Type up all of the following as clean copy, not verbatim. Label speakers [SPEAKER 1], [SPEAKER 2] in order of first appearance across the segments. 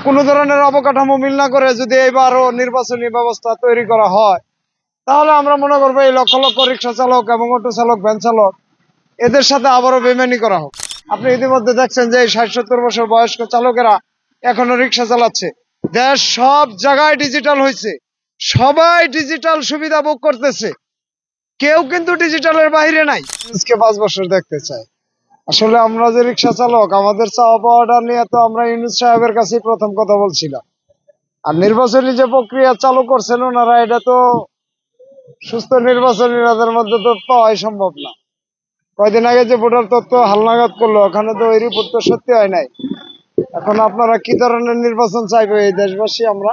[SPEAKER 1] কোনো ধরনের অবকাঠামো মিল না করে যদি এবারও নির্বাচনী ব্যবস্থা তৈরি করা হয়, তাহলে আমরা মনে করবো এই লক্ষ লক্ষ রিক্সা চালক এবং অটো চালক, ভ্যান চালক এদের সাথে আবারও বেইমানি করা হোক। আপনি ইতিমধ্যে দেখছেন যে এই 60-70 বছর বয়স্ক চালকেরা এখনো রিক্সা চালাচ্ছে। দেশ সব জায়গায় ডিজিটাল হয়েছে, সবাই ডিজিটাল সুবিধা ভোগ করতেছে, কেউ কিন্তু ডিজিটালের বাইরে নাই। আজকে 5 বছর দেখতে চাই। আসলে আমরা যে রিক্সা চালক, আমাদের চাওয়া পাওয়াটা নিয়ে তো আমরা ইউনূস সাহেবের কাছে প্রথম কথা বলছিলাম। আর নির্বাচনী যে প্রক্রিয়া চালু করছেন ওনারা, এটা তো সুস্থ নির্বাচনীদের মধ্যে তো পাওয়াই সম্ভব না। কয়দিন আগে যে ভোটার তথ্য হালনাগাদ করলো, ওখানে তো ওই রিপোর্ট তো সত্যি হয় নাই। এখন আপনারা কি ধরনের নির্বাচন চাইবে এই দেশবাসী? আমরা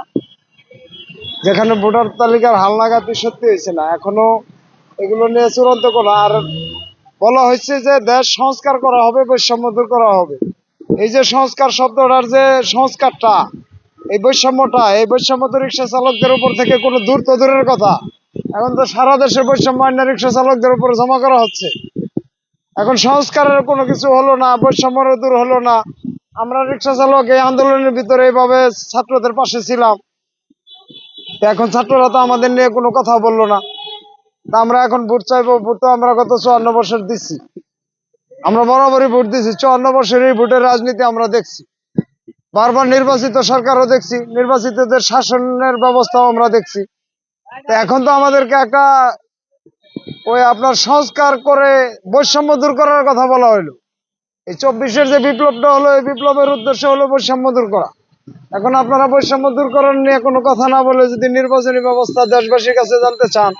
[SPEAKER 1] যেখানে ভোটার তালিকার হালনাগাদই সত্যি হয়েছে না, এখনো এগুলো নিয়ে চূড়ান্ত কোনো আর বলা হয়েছে যে দেশ সংস্কার করা হবে, বৈষম্য দূর করা হবে। এই যে সংস্কার শব্দটার যে সংস্কারটা, এই বৈষম্যটা, এই বৈষম্য তো রিক্সা চালকদের উপর থেকে কোনো দূর তো দূরের কথা, এখন তো সারা দেশে বৈষম্য আইন রিক্সা চালকদের উপর জমা করা হচ্ছে। এখন সংস্কারের কোনো কিছু হলো না, বৈষম্যের দূর হলো না। আমরা রিক্সা চালক এই আন্দোলনের ভিতরে এইভাবে ছাত্রদের পাশে ছিলাম, এখন ছাত্ররা তো আমাদের নিয়ে কোনো কথা বললো না। তা আমরা এখন ভোট চাইবো, ভোট তো আমরা গত 54 বছর দিচ্ছি, আমরা বরাবরই ভোট দিচ্ছি। 54 বছরের ভোটের রাজনীতি আমরা দেখছি, বারবার নির্বাচিত সরকারও দেখছি, নির্বাচিতদের শাসনের ব্যবস্থাও আমরা দেখছি। তো এখন তো আমাদেরকে একটা ওই আপনার সংস্কার করে বৈষম্য দূর করার কথা বলা হইলো। এই 24-এর যে বিপ্লবটা হলো, এই বিপ্লবের উদ্দেশ্য হলো বৈষম্য দূর করা। এখন আপনারা বৈষম্য দূর করার নিয়ে কোনো কথা না বলে যদি নির্বাচনী ব্যবস্থা দেশবাসীর কাছে জানতে চান,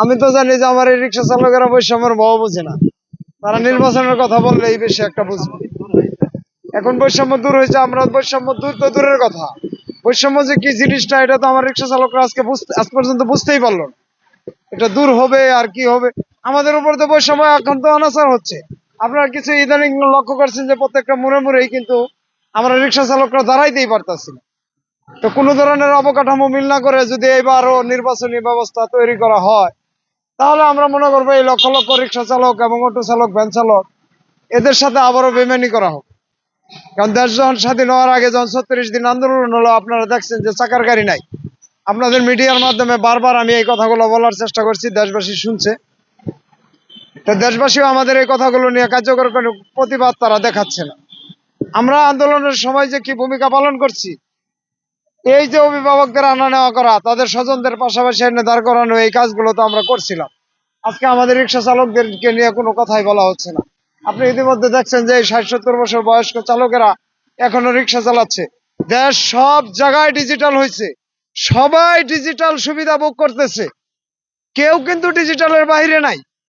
[SPEAKER 1] আমি তো জানি যে আমার এই রিক্সা চালকেরা বৈষম্যের ভাব বুঝে না, তারা নির্বাচনের কথা বললে এই বেশি একটা বুঝবে। এখন বৈষম্য দূর হয়েছে, আমরা বৈষম্য দূর তো দূরের কথা, বৈষম্য যে কি জিনিসটা এটা তো আমার রিক্সা চালকরা আজ পর্যন্ত বুঝতেই পারলো না। এটা দূর হবে আর কি হবে? আমাদের উপর তো বৈষম্য এখন তো অনাচার হচ্ছে। আপনারা কিছু ইদানিং লক্ষ্য করছেন যে প্রত্যেকটা মোড়ে মোড়েই কিন্তু আমরা রিক্সা চালকরা দাঁড়াইতেই পারতাছি না। তো কোনো ধরনের অবকাঠামো মিল না করে যদি এবারও নির্বাচনী ব্যবস্থা তৈরি করা হয়, তাহলে আমরা মনে করবো এই লক্ষ লক্ষ রিক্সা চালক এবং অটো চালক, ভ্যান চালক এদের সাথে আবারও বেইমানি করা হোক। কারণ দেশ যখন স্বাধীন হওয়ার আগে যখন 36 দিন আন্দোলন হলো, আপনারা দেখছেন যে চাকার গাড়ি নাই। আপনাদের মিডিয়ার মাধ্যমে বারবার আমি এই কথাগুলো বলার চেষ্টা করছি, দেশবাসী শুনছে। তো দেশবাসীও আমাদের এই কথাগুলো নিয়ে কার্যকর কোনো প্রতিবাদ তারা দেখাচ্ছে না। আমরা আন্দোলনের সময় যে কি ভূমিকা পালন করছি, এই যে অভিভাবকদের আনা নেওয়া করা, তাদের স্বজনদের পাশাপাশি এনে দাঁড় করানো, এই কাজগুলো তো আমরা করছিলাম। আজকে আমাদের রিক্সা চালকদেরকে নিয়ে কোনো কথাই বলা হচ্ছে না। আপনি ইতিমধ্যে দেখছেন যে এই 60-70 বছর বয়স্ক চালকেরা এখনো রিক্সা চালাচ্ছে। দেশ সব জায়গায় ডিজিটাল হয়েছে, সবাই ডিজিটাল সুবিধা ভোগ করতেছে, কেউ কিন্তু ডিজিটালের বাইরে নাই।